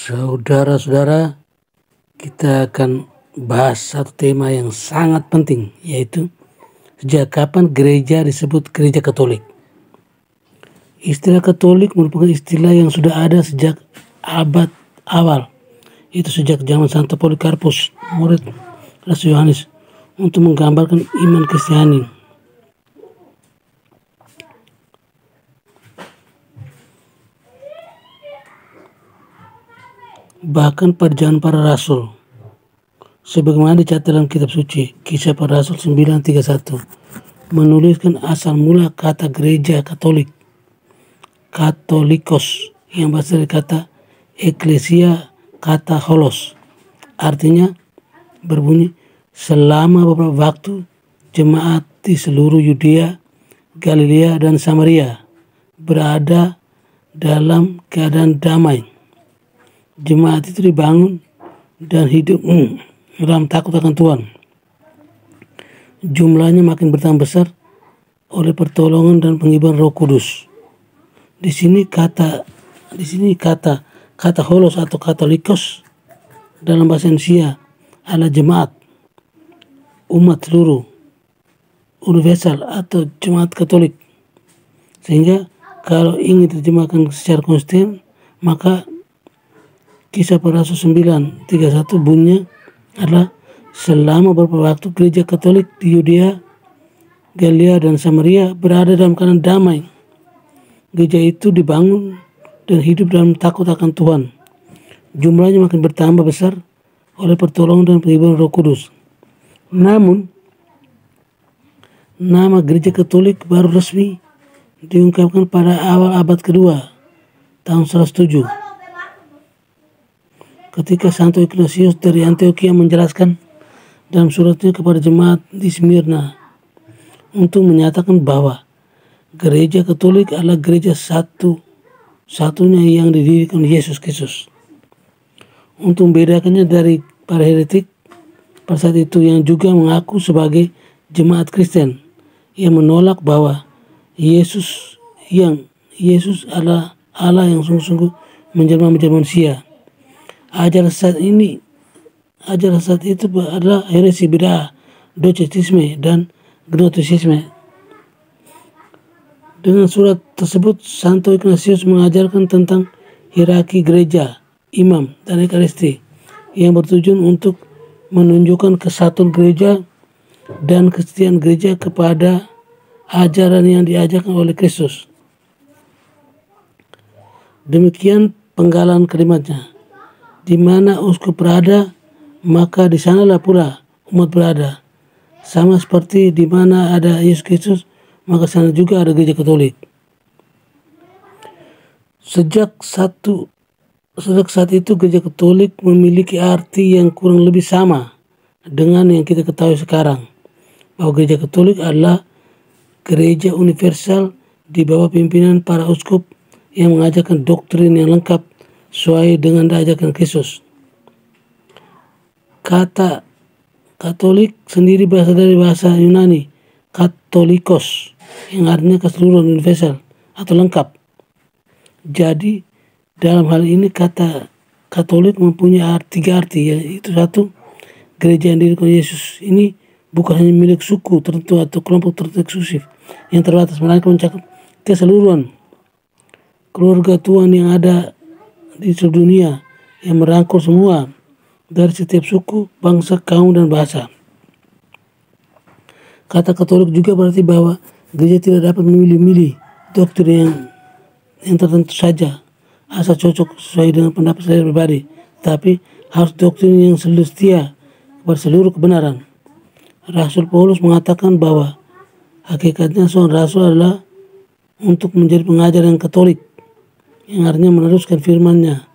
Saudara-saudara, kita akan bahas satu tema yang sangat penting, yaitu sejak kapan gereja disebut gereja Katolik. Istilah Katolik merupakan istilah yang sudah ada sejak abad awal, itu sejak zaman Santo Polikarpus, murid Rasul Yohanes, untuk menggambarkan iman Kristiani. Bahkan pada zaman para rasul, sebagaimana dicatat dalam kitab suci Kisah Para Rasul 9:31, menuliskan asal mula kata gereja Katolik, Katolikos, yang berasal dari kata eklesia kata holos, artinya berbunyi selama beberapa waktu jemaat di seluruh Yudea, Galilea dan Samaria berada dalam keadaan damai. Jemaat itu dibangun dan hidup dalam takut akan Tuhan. Jumlahnya makin bertambah besar oleh pertolongan dan penghiburan Roh Kudus. Di sini kata holos atau katolikos dalam bahasa Indonesia adalah jemaat, umat seluruh, universal atau jemaat Katolik. Sehingga kalau ingin diterjemahkan secara konsisten, maka Kisah Para Rasul 9:31 bunyinya adalah selama beberapa waktu gereja Katolik di Yudea, Galilea dan Samaria berada dalam keadaan damai. Gereja itu dibangun dan hidup dalam takut akan Tuhan. Jumlahnya makin bertambah besar oleh pertolongan dan penghiburan Roh Kudus. Namun, nama gereja Katolik baru resmi diungkapkan pada awal abad kedua, tahun 107. Ketika Santo Ignatius dari Antioquia menjelaskan dalam suratnya kepada jemaat di Smyrna untuk menyatakan bahwa gereja Katolik adalah gereja satu-satunya yang didirikan Yesus Kristus. Untuk membedakannya dari para heretik pada saat itu yang juga mengaku sebagai jemaat Kristen yang menolak bahwa Yesus adalah Allah yang sungguh-sungguh menjelma menjadi manusia. Ajaran saat itu adalah heresi bid'ah, docetisme dan gnostisisme. Dengan surat tersebut, Santo Ignatius mengajarkan tentang hierarki gereja, imam, dan ekaristi yang bertujuan untuk menunjukkan kesatuan gereja dan kesetiaan gereja kepada ajaran yang diajarkan oleh Kristus. Demikian penggalan kalimatnya. Di mana uskup berada, maka di sanalah pula umat berada. Sama seperti di mana ada Yesus Kristus, maka sana juga ada gereja Katolik. Sejak saat itu gereja Katolik memiliki arti yang kurang lebih sama dengan yang kita ketahui sekarang, bahwa gereja Katolik adalah gereja universal di bawah pimpinan para uskup yang mengajarkan doktrin yang lengkap sesuai dengan ajaran Kristus. Kata Katolik sendiri berasal dari bahasa Yunani Katolikos, yang artinya keseluruhan, universal atau lengkap. Jadi dalam hal ini kata Katolik mempunyai tiga arti, yaitu satu, gereja yang didirikan Yesus ini bukan hanya milik suku tertentu atau kelompok tertentu eksklusif yang terbatas, melainkan mencakup keseluruhan keluarga Tuhan yang ada di seluruh dunia, yang merangkul semua dari setiap suku, bangsa, kaum, dan bahasa. Kata Katolik juga berarti bahwa gereja tidak dapat memilih-milih doktrin yang tertentu saja asal cocok sesuai dengan pendapat saya pribadi, tapi harus doktrin yang selalu setia kepada seluruh kebenaran. Rasul Paulus mengatakan bahwa hakikatnya seorang rasul adalah untuk menjadi pengajar yang Katolik, yang artinya meneruskan firman-Nya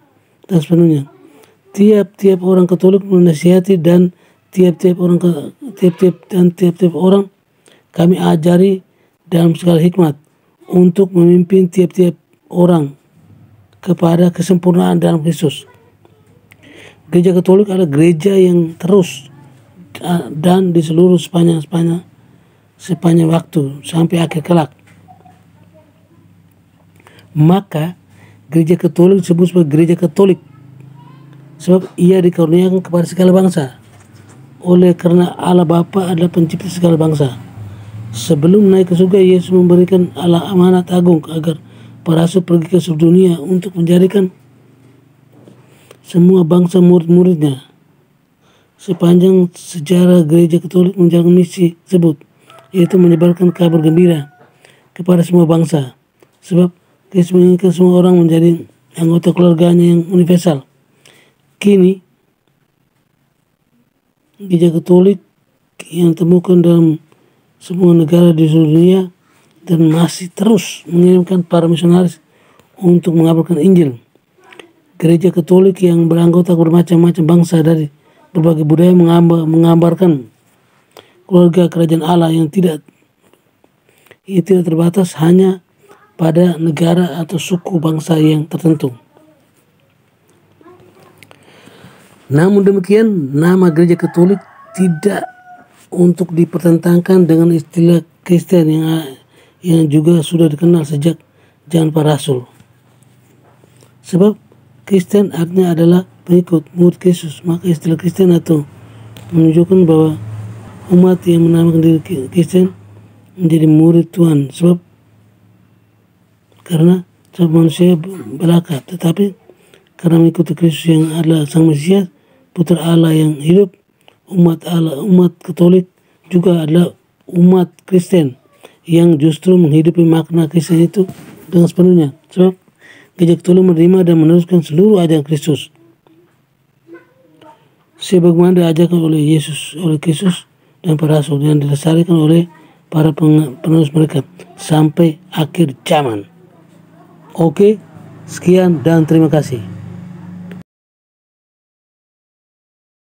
dan sepenuhnya. Tiap-tiap orang Katolik menasihati dan tiap-tiap orang kami ajari dalam segala hikmat untuk memimpin tiap-tiap orang kepada kesempurnaan dalam Kristus. Gereja Katolik adalah gereja yang terus dan di seluruh sepanjang waktu sampai akhir kelak. Maka gereja Katolik disebut sebagai gereja Katolik sebab ia dikaruniakan kepada segala bangsa. Oleh karena Allah Bapa adalah pencipta segala bangsa. Sebelum naik ke surga, Yesus memberikan Allah amanat agung agar para rasul pergi ke seluruh dunia untuk menjadikan semua bangsa murid-muridnya. Sepanjang sejarah gereja Katolik menjalankan misi tersebut, yaitu menyebarkan kabar gembira kepada semua bangsa. Sebab Kristus menginginkan semua orang menjadi anggota keluarganya yang universal. Kini gereja Katolik yang ditemukan dalam semua negara di seluruh dunia dan masih terus mengirimkan para misionaris untuk mengabarkan Injil. Gereja Katolik yang beranggota bermacam-macam bangsa dari berbagai budaya mengabarkan keluarga kerajaan Allah yang tidak terbatas hanya pada negara atau suku bangsa yang tertentu. Namun demikian, nama gereja Katolik tidak untuk dipertentangkan dengan istilah Kristen yang juga sudah dikenal sejak zaman para rasul. Sebab Kristen artinya adalah pengikut murid Kristus, maka istilah Kristen atau menunjukkan bahwa umat yang menamakan diri Kristen menjadi murid Tuhan. Karena manusia belaka, tetapi karena mengikuti Kristus yang adalah Sang Mesias, Putra Allah yang hidup, umat Allah, umat Katolik juga adalah umat Kristen yang justru menghidupi makna Kristen itu dengan sepenuhnya. Sebab gereja Katolik menerima dan meneruskan seluruh ajaran Kristus sebagaimana diajarkan oleh Yesus, oleh Kristus dan para rasul yang dilestarikan oleh para penerus mereka sampai akhir zaman. Oke, sekian dan terima kasih.